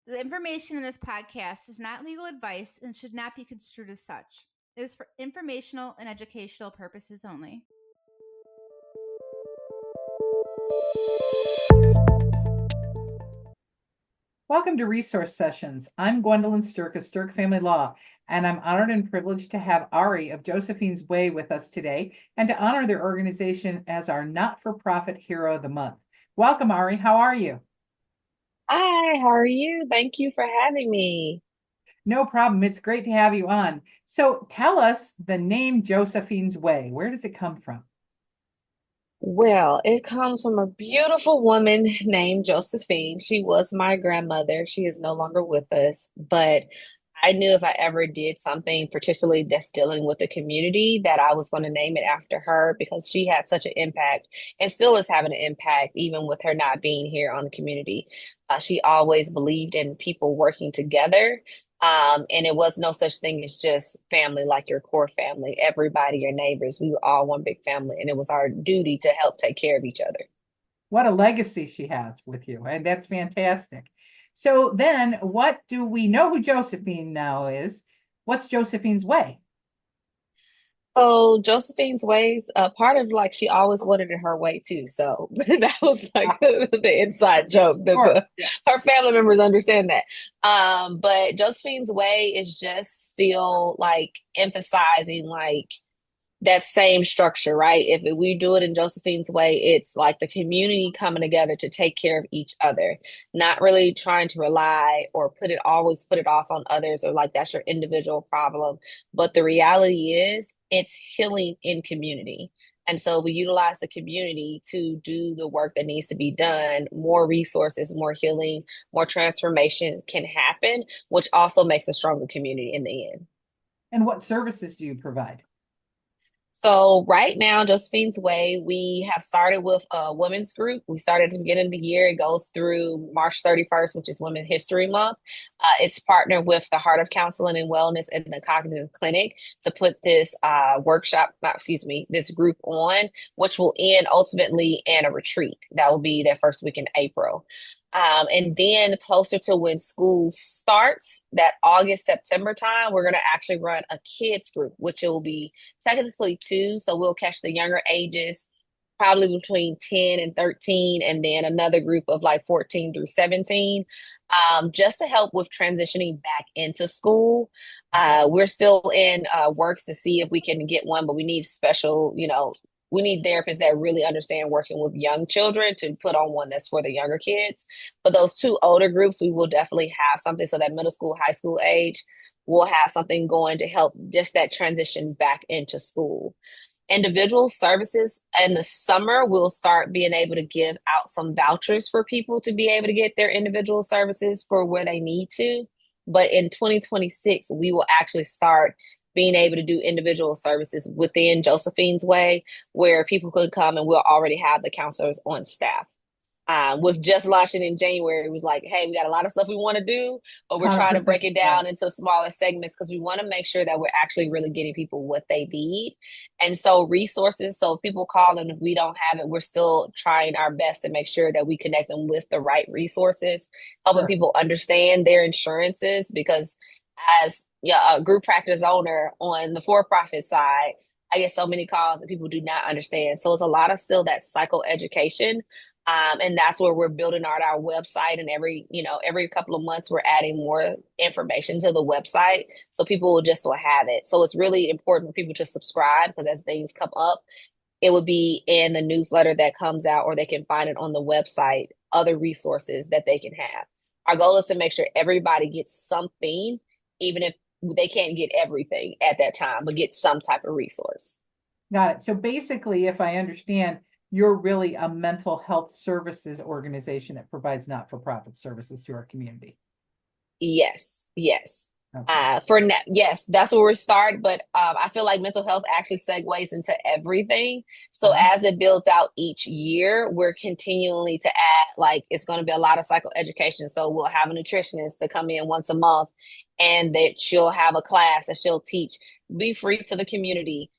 The information in this podcast is not legal advice and should not be construed as such. It is for informational and educational purposes only. Welcome to Resource Sessions. I'm Gwendolyn Sterk of Sterk Family Law, and I'm honored and privileged to have Arrie of Josephine's Way with us today and to honor their organization as our not-for-profit Hero of the Month. Welcome, Arrie. How are you? Hi, how are you? Thank you for having me. No problem. It's great to have you on. So tell us the name Josephine's Way. Where does it come from? Well, it comes from a beautiful woman named Josephine. She was my grandmother. She is no longer with us, but I knew if I ever did something, particularly that's dealing with the community, that I was going to name it after her because she had such an impact and still is having an impact, even with her not being here on the community. She always believed in people working together. And it was no such thing as just family, like your core family, everybody, your neighbors. We were all one big family, and it was our duty to help take care of each other. What a legacy she has with you, and that's fantastic. So then, what do we know who Josephine now is? What's Josephine's Way? So Josephine's ways, part of like she always wanted it her way too. So that was like the inside joke. Sure. Her family members understand that. But Josephine's way is just still like emphasizing like that same structure, right? If we do it in Josephine's way, it's like the community coming together to take care of each other, not really trying to rely or always put it off on others or like that's your individual problem. But the reality is it's healing in community. And so we utilize the community to do the work that needs to be done. More resources, more healing, more transformation can happen, which also makes a stronger community in the end. And what services do you provide? So right now, Josephine's Way, we have started with a women's group. We started at the beginning of the year. It goes through March 31st, which is Women's History Month. It's partnered with the Heart of Counseling and Wellness and the Cognitive Clinic to put this this group on, which will end ultimately in a retreat. That will be their first week in April. And then closer to when school starts, that August, September time, we're going to actually run a kids group, which it will be technically two. So we'll catch the younger ages, probably between 10 and 13, and then another group of like 14 through 17, just to help with transitioning back into school. We're still in works to see if we can get one, but we need special, we need therapists that really understand working with young children to put on one that's for the younger kids. But those two older groups, we will definitely have something so that middle school, high school age, we'll have something going to help just that transition back into school. Individual services in the summer, we'll start being able to give out some vouchers for people to be able to get their individual services for where they need to. But in 2026, we will actually start being able to do individual services within Josephine's Way, where people could come and we'll already have the counselors on staff. With just launching in January, it was like, hey, we got a lot of stuff we want to do, but we're trying to 100%. break it down into smaller segments because we want to make sure that we're actually really getting people what they need. And so resources, so if people call and if we don't have it, we're still trying our best to make sure that we connect them with the right resources, helping Sure. people understand their insurances because as a group practice owner on the for-profit side, I get so many calls that people do not understand. So it's a lot of still that psychoeducation. And that's where we're building out our website. And every couple of months, we're adding more information to the website. So people will have it. So it's really important for people to subscribe because as things come up, it would be in the newsletter that comes out, or they can find it on the website, other resources that they can have. Our goal is to make sure everybody gets something, even if they can't get everything at that time, but get some type of resource. Got it. So basically, if I understand, you're really a mental health services organization that provides not-for-profit services to our community. Yes, yes. Okay. For now, yes, that's where we're starting. But I feel like mental health actually segues into everything. So Uh-huh. as it builds out each year, we're continually to add, like, it's going to be a lot of psychoeducation. So we'll have a nutritionist to come in once a month and that she'll have a class that she'll teach, be free to the community.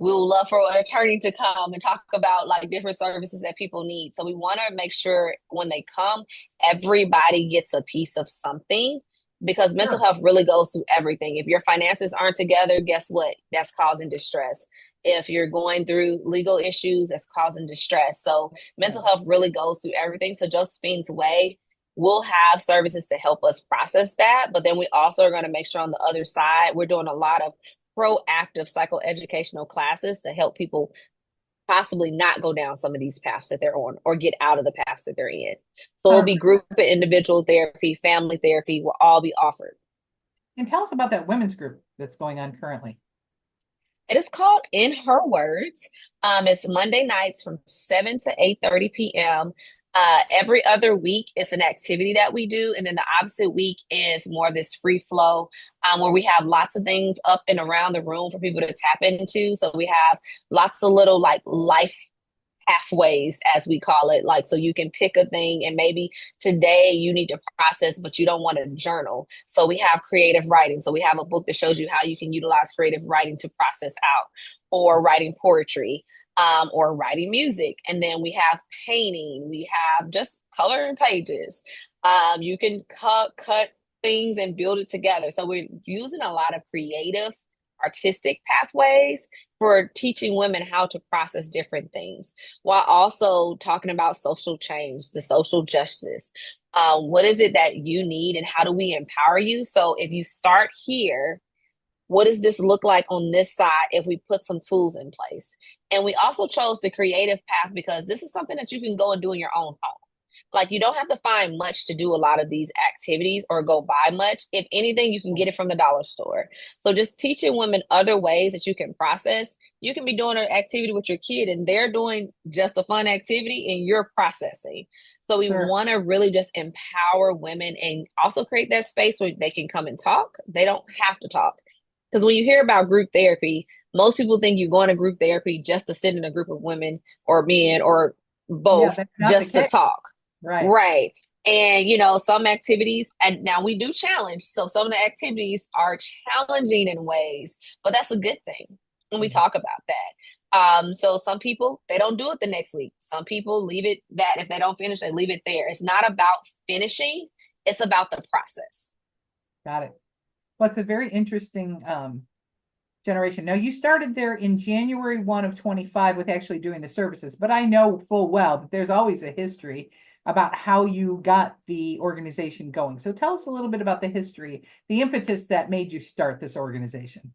We would love for an attorney to come and talk about like different services that people need. So we want to make sure when they come, everybody gets a piece of something because mental Sure. health really goes through everything. If your finances aren't together, guess what? That's causing distress. If you're going through legal issues, that's causing distress. So mental Right. health really goes through everything. So Josephine's Way will have services to help us process that. But then we also are going to make sure on the other side, we're doing a lot of proactive psychoeducational classes to help people possibly not go down some of these paths that they're on or get out of the paths that they're in. So it'll be 100%. group and individual therapy, family therapy will all be offered. And tell us about that women's group that's going on currently. It is called In Her Words. It's Monday nights from 7 to 8:30 p.m. Every other week is an activity that we do. And then the opposite week is more of this free flow where we have lots of things up and around the room for people to tap into. So we have lots of little like life pathways, as we call it. Like, so you can pick a thing and maybe today you need to process, but you don't want to journal. So we have creative writing. So we have a book that shows you how you can utilize creative writing to process out, or writing poetry, or writing music. And then we have painting. We have just coloring pages. You can cut things and build it together. So we're using a lot of creative artistic pathways for teaching women how to process different things while also talking about social change, the social justice. What is it that you need and how do we empower you? So if you start here, what does this look like on this side if we put some tools in place? And we also chose the creative path because this is something that you can go and do in your own home. Like, you don't have to find much to do a lot of these activities or go buy much. If anything, you can get it from the dollar store. So just teaching women other ways that you can process. You can be doing an activity with your kid and they're doing just a fun activity and you're processing. So we Sure. want to really just empower women and also create that space where they can come and talk. They don't have to talk. Because when you hear about group therapy, most people think you're going to group therapy just to sit in a group of women or men or Yeah, both that's not the just to case. talk. Right. Right. And, some activities, and now we do challenge. So some of the activities are challenging in ways, but that's a good thing. And we Mhm. talk about that. So some people, they don't do it the next week. Some people leave it that if they don't finish, they leave it there. It's not about finishing, it's about the process. Got it. Well, it's a very interesting generation. Now, you started there in January 1 of 25 with actually doing the services, but I know full well that there's always a history about how you got the organization going. So tell us a little bit about the history, the impetus that made you start this organization.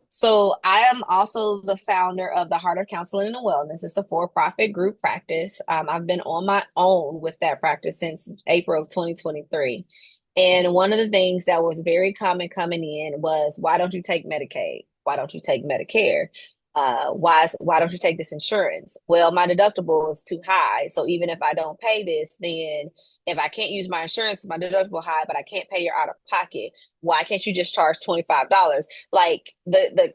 So I am also the founder of the Heart of Counseling and Wellness. It's a for-profit group practice. I've been on my own with that practice since April of 2023. And one of the things that was very common coming in was, why don't you take Medicaid? Why don't you take Medicare? Why don't you take this insurance? Well, my deductible is too high. So even if I don't pay this, then if I can't use my insurance, my deductible high, but I can't pay your out of pocket. Why can't you just charge $25? Like the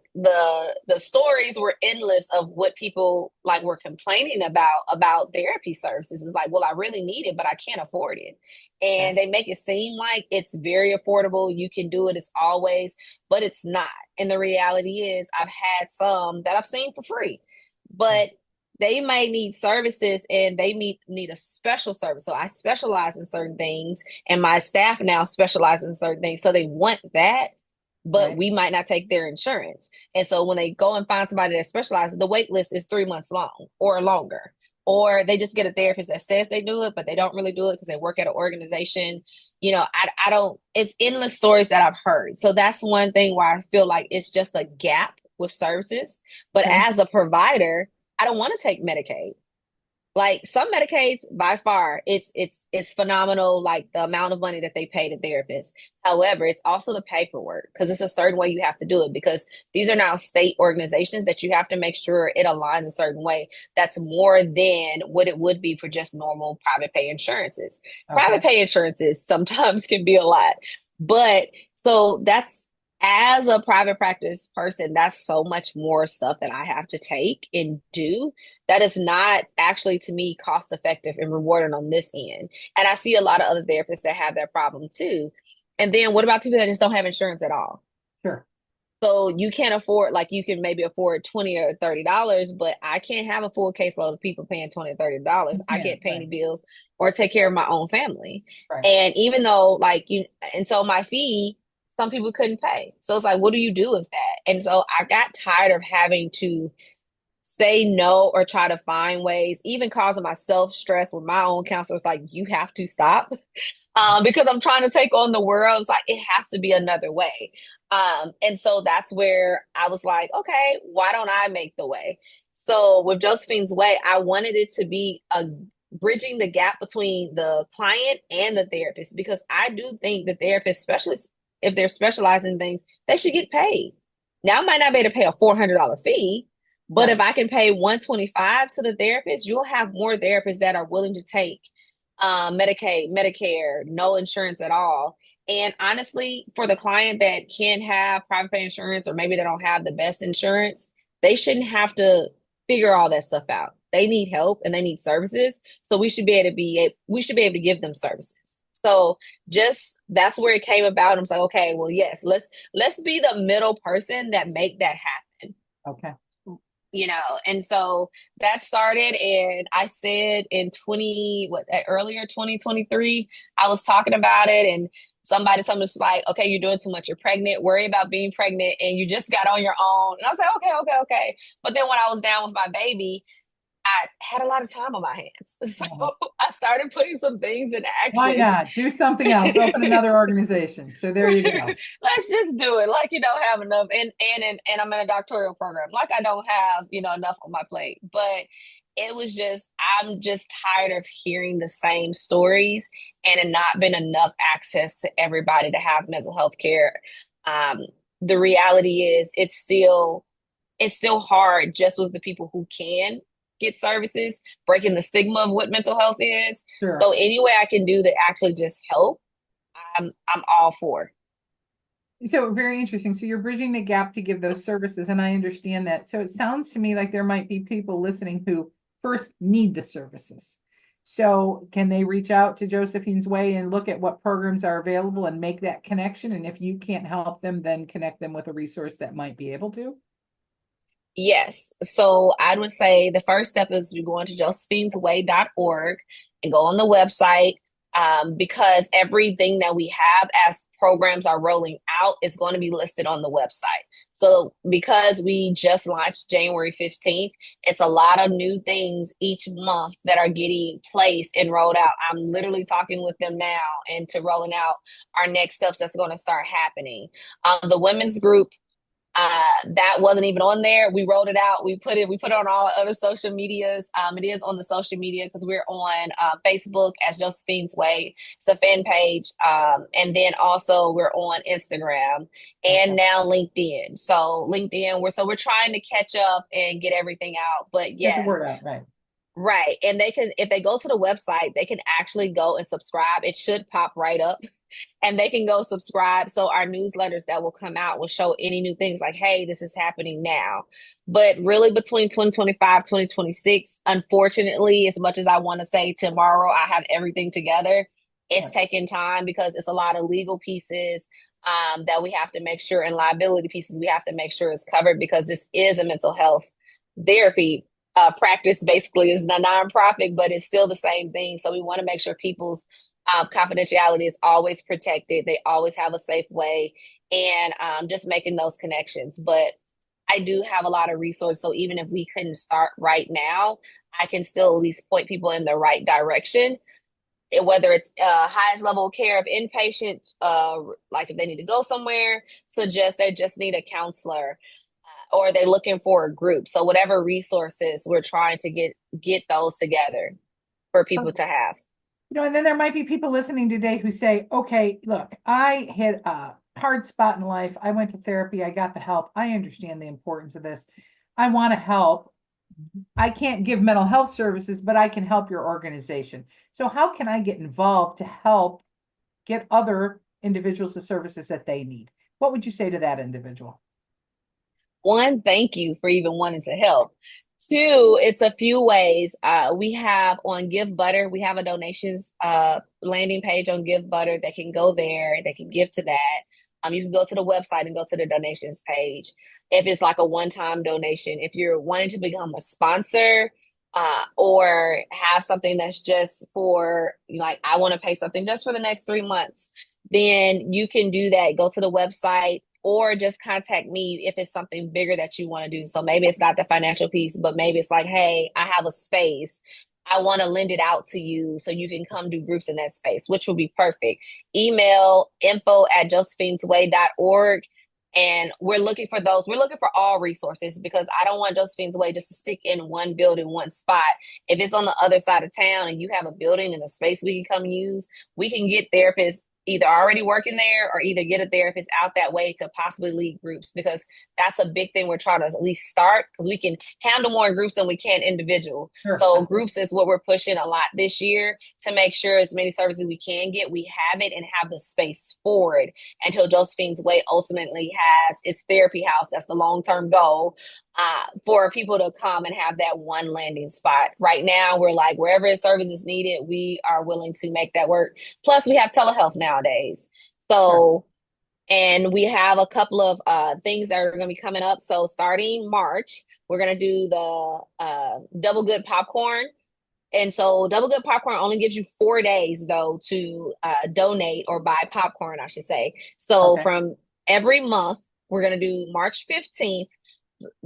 stories were endless of what people like were complaining about therapy services. It's like, well, I really need it, but I can't afford it. And they make it seem like it's very affordable. You can do it. It's always, but it's not. And the reality is, I've had some that I've seen for free, but they might need services and they need a special service. So I specialize in certain things and my staff now specialize in certain things. So they want that, but Right. we might not take their insurance. And so when they go and find somebody that specializes, the wait list is 3 months long or longer. Or they just get a therapist that says they do it, but they don't really do it because they work at an organization. I don't, it's endless stories that I've heard. So that's one thing why I feel like it's just a gap with services. But Okay. as a provider, I don't want to take Medicaid. Like some Medicaids, by far, it's phenomenal, like the amount of money that they pay to therapists. However, it's also the paperwork because it's a certain way you have to do it because these are now state organizations that you have to make sure it aligns a certain way that's more than what it would be for just normal private pay insurances. Private Okay. pay insurances sometimes can be a lot. But so that's as a private practice person, that's so much more stuff that I have to take and do that is not actually to me cost effective and rewarding on this end. And I see a lot of other therapists that have that problem too. And then what about people that just don't have insurance at all? Sure. So you can't afford, like you can maybe afford $20 or $30, but I can't have a full caseload of people paying $20 or $30. I Yeah, can't pay any right, bills or take care of my own family. right. And even though and so my fee, some people couldn't pay. So it's like, what do you do with that? And so I got tired of having to say no or try to find ways, even causing myself stress with my own counselors, like, you have to stop. Because I'm trying to take on the world. It's like, it has to be another way. And so that's where I was like, okay, why don't I make the way? So with Josephine's Way, I wanted it to be a bridging the gap between the client and the therapist, because I do think the therapist, especially if they're specialized in things, they should get paid. Now, I might not be able to pay a $400 fee, but if Right. I can pay $125 to the therapist, you'll have more therapists that are willing to take Medicaid, Medicare, no insurance at all. And honestly, for the client that can have private pay insurance, or maybe they don't have the best insurance, they shouldn't have to figure all that stuff out. They need help and they need services. So we should be able to give them services. So just that's where it came about. I was like, okay, well, yes, let's be the middle person that make that happen. Okay. And so that started, and I said in earlier 2023, I was talking about it, and somebody told me, it's like, okay, you're doing too much, you're pregnant, worry about being pregnant, and you just got on your own. And I was like, okay. But then when I was down with my baby, I had a lot of time on my hands. So I started putting some things in Why action. not? Do something else. Open another organization. So there you go. Let's just do it. Like you don't have enough, and I'm in a doctoral program. Like I don't have enough on my plate. But it was just, I'm just tired of hearing the same stories, and it not been enough access to everybody to have mental health care. The reality is, it's still hard just with the people who can get services, breaking the stigma of what mental health is. Sure. So any way I can do to actually just help, I'm all for. So very interesting. So you're bridging the gap to give those services, and I understand that. So it sounds to me like there might be people listening who first need the services. So can they reach out to Josephine's Way and look at what programs are available and make that connection? And if you can't help them, then connect them with a resource that might be able to? Yes. So I would say the first step is we go into josephinesway.org and go on the website, because everything that we have as programs are rolling out is going to be listed on the website. So because we just launched January 15th, it's a lot of new things each month that are getting placed and rolled out. I'm literally talking with them now and to rolling out our next steps that's going to start happening. The women's group, that wasn't even on there. We wrote it out. We put it on all the other social medias. It is on the social media because we're on Facebook as Josephine's Way. It's the fan page. And then also we're on Instagram and now LinkedIn. So we're trying to catch up and get everything out. But Get the yes, word out, right. right. And if they go to the website, they can actually go and subscribe. It should pop right up and they can go subscribe. So our newsletters that will come out will show any new things like, hey, this is happening now. But really between 2025, 2026, unfortunately, as much as I want to say tomorrow, I have everything together, it's taking time because it's a lot of legal pieces that we have to make sure, and liability pieces we have to make sure is covered, because this is a mental health therapy practice. Basically is a nonprofit, but it's still the same thing. So we want to make sure people's confidentiality is always protected. They always have a safe way, and just making those connections. But I do have a lot of resources. So even if we couldn't start right now, I can still at least point people in the right direction. Whether it's highest level of care of inpatient, like if they need to go somewhere, to they just need a counselor, or they're looking for a group. So whatever resources, we're trying to get those together for people to have. And then there might be people listening today who say, okay, look, I hit a hard spot in life. I went to therapy. I got the help. I understand the importance of this. I want to help. I can't give mental health services, but I can help your organization. So how can I get involved to help get other individuals the services that they need? What would you say to that individual? One, thank you for even wanting to help. Two, it's a few ways. We have on Give Butter, we have a donations landing page on Give Butter. They can go there. They can give to that. You can go to the website and go to the donations page. If it's like a one-time donation, if you're wanting to become a sponsor, or have something that's just for like, I want to pay something just for the next 3 months, then you can do that. Go to the website or just contact me if it's something bigger that you want to do. So maybe it's not the financial piece, but maybe it's like, hey, I have a space. I want to lend it out to you so you can come do groups in that space, which would be perfect. Email info@josephinesway.org. And we're looking for those. We're looking for all resources because I don't want Josephine's Way just to stick in one building, one spot. If it's on the other side of town and you have a building and a space we can come use, we can get therapists either already working there or either get a therapist out that way to possibly lead groups, because that's a big thing we're trying to at least start, because we can handle more groups than we can individual. Sure. So groups is what we're pushing a lot this year to make sure as many services we can get, we have it and have the space for it until Josephine's Way ultimately has its therapy house. That's the long-term goal, for people to come and have that one landing spot. Right now, we're like, wherever a service is needed, we are willing to make that work. Plus, we have telehealth nowadays. So, and we have a couple of things that are going to be coming up. So starting March, we're going to do the Double Good Popcorn. And so Double Good Popcorn only gives you 4 days, though, to donate or buy popcorn, I should say. So from every month, we're going to do March 15th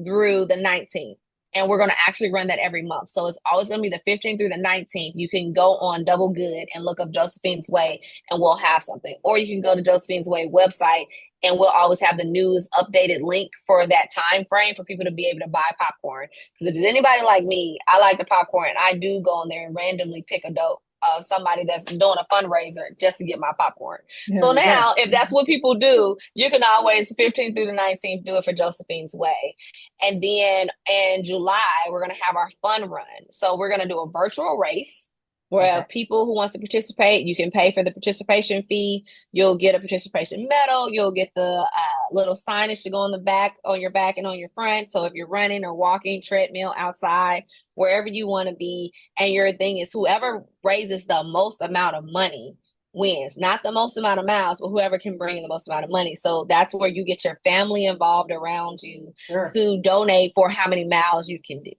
through the 19th. And we're going to actually run that every month. So it's always going to be the 15th through the 19th. You can go on Double Good and look up Josephine's Way and we'll have something. Or you can go to Josephine's Way website and we'll always have the newest updated link for that time frame for people to be able to buy popcorn. Because if there's anybody like me, I like the popcorn. I do go on there and randomly pick a dope. Somebody that's doing a fundraiser just to get my popcorn. So now, if that's what people do, you can always 15th through the 19th do it for Josephine's Way. And then in July, we're going to have our fun run. So we're going to do a virtual race where people who wants to participate, you can pay for the participation fee. You'll get a participation medal. You'll get the little signage to go on the back, on your back and on your front. So if you're running or walking, treadmill, outside, wherever you want to be. And your thing is whoever raises the most amount of money wins, not the most amount of miles, but whoever can bring in the most amount of money. So that's where you get your family involved around you to donate for how many miles you can do.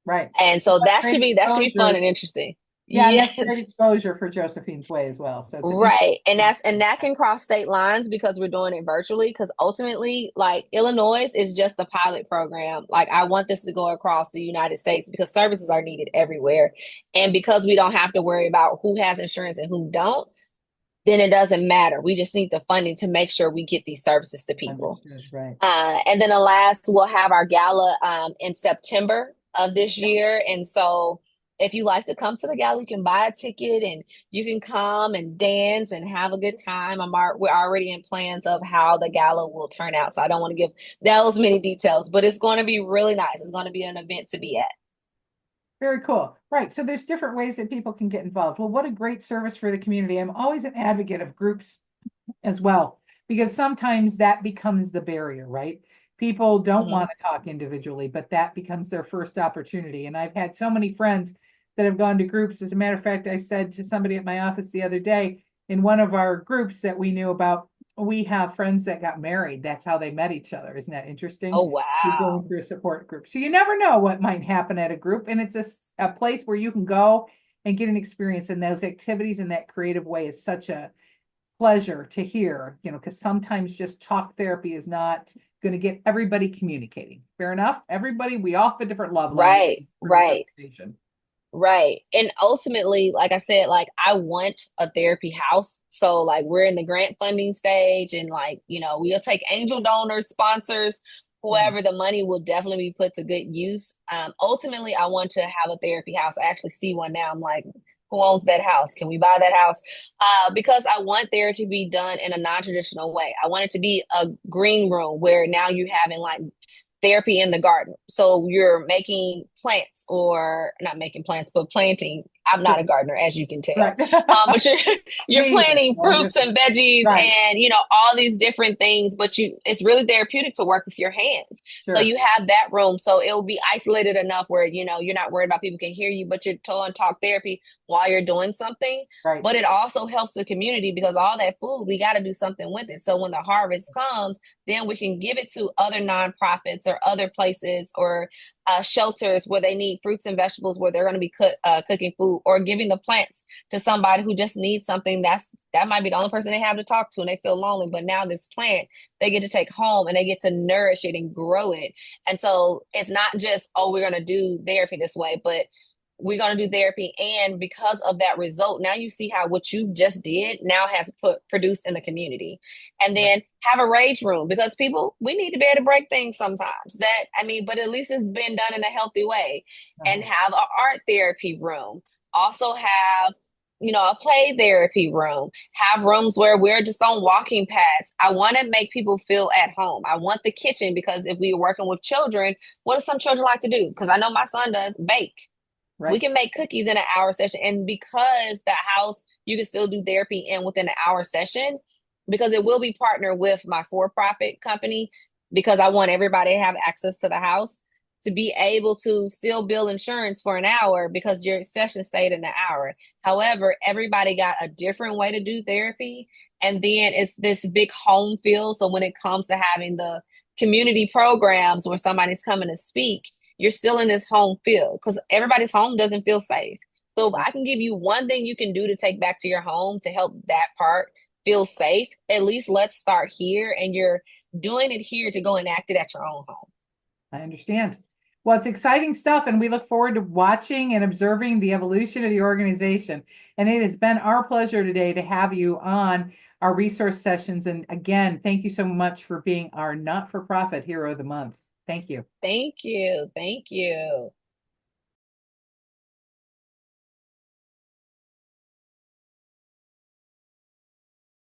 Right. And so that should be fun and interesting. Yeah, yes. That's great exposure for Josephine's Way as well. So right. And that can cross state lines because we're doing it virtually, because ultimately, like, Illinois is just a pilot program. Like, I want this to go across the United States because services are needed everywhere. And because we don't have to worry about who has insurance and who don't, then it doesn't matter. We just need the funding to make sure we get these services to people. Right. And then the last, we'll have our gala in September of this year. And so if you like to come to the gala, you can buy a ticket and you can come and dance and have a good time. We're already in plans of how the gala will turn out. So I don't want to give those many details, but it's going to be really nice. It's going to be an event to be at. Very cool. Right. So there's different ways that people can get involved. Well, what a great service for the community. I'm always an advocate of groups as well, because sometimes that becomes the barrier, right? People don't want to talk individually, but that becomes their first opportunity. And I've had so many friends that have gone to groups. As a matter of fact, I said to somebody at my office the other day, in one of our groups that we knew about, we have friends that got married. That's how they met each other. Isn't that interesting? Oh, wow. Going through a support group. So you never know what might happen at a group. And it's a place where you can go and get an experience in those activities in that creative way is such a pleasure to hear, because sometimes just talk therapy is not going to get everybody communicating. Fair enough. Everybody, we all have a different level. Right. Right. And ultimately, like I said, like, I want a therapy house. So like, we're in the grant funding stage and like, we'll take angel donors, sponsors, whoever. The money will definitely be put to good use. Ultimately, I want to have a therapy house. I actually see one now. I'm like, who owns that house? Can we buy that house? Because I want therapy to be done in a non-traditional way. I want it to be a green room where now you're having like therapy in the garden. So you're making plants, or not making plants, but planting. I'm not a gardener, as you can tell. Right. But you're planting fruits and veggies and, all these different things, but it's really therapeutic to work with your hands. Sure. So you have that room. So it will be isolated enough where, you're not worried about people can hear you, but you're doing talk therapy while you're doing something. Right. But it also helps the community because all that food, we got to do something with it. So when the harvest comes, then we can give it to other nonprofits or other places or shelters where they need fruits and vegetables, where they're going to be cooking food, or giving the plants to somebody who just needs something. That might be the only person they have to talk to and they feel lonely. But now this plant they get to take home and they get to nourish it and grow it. And so it's not just, oh, we're going to do therapy this way, but we're going to do therapy. And because of that result, now you see how what you just did now has produced in the community. And then have a rage room, because people, we need to be able to break things sometimes. But at least it's been done in a healthy way. And have an art therapy room. Also have, a play therapy room, have rooms where we're just on walking paths. I want to make people feel at home. I want the kitchen, because if we're working with children, what do some children like to do? Because I know my son does bake. Right. We can make cookies in an hour session. And because the house, you can still do therapy in within an hour session, because it will be partnered with my for-profit company, because I want everybody to have access to the house, to be able to still bill insurance for an hour because your session stayed in an hour. However, everybody got a different way to do therapy. And then it's this big home feel. So when it comes to having the community programs where somebody's coming to speak, you're still in this home feel, because everybody's home doesn't feel safe. So if I can give you one thing you can do to take back to your home to help that part feel safe, at least let's start here. And you're doing it here to go enact it at your own home. I understand. Well, it's exciting stuff, and we look forward to watching and observing the evolution of the organization. And it has been our pleasure today to have you on our resource sessions. And again, thank you so much for being our not-for-profit Hero of the Month. Thank you. Thank you. Thank you.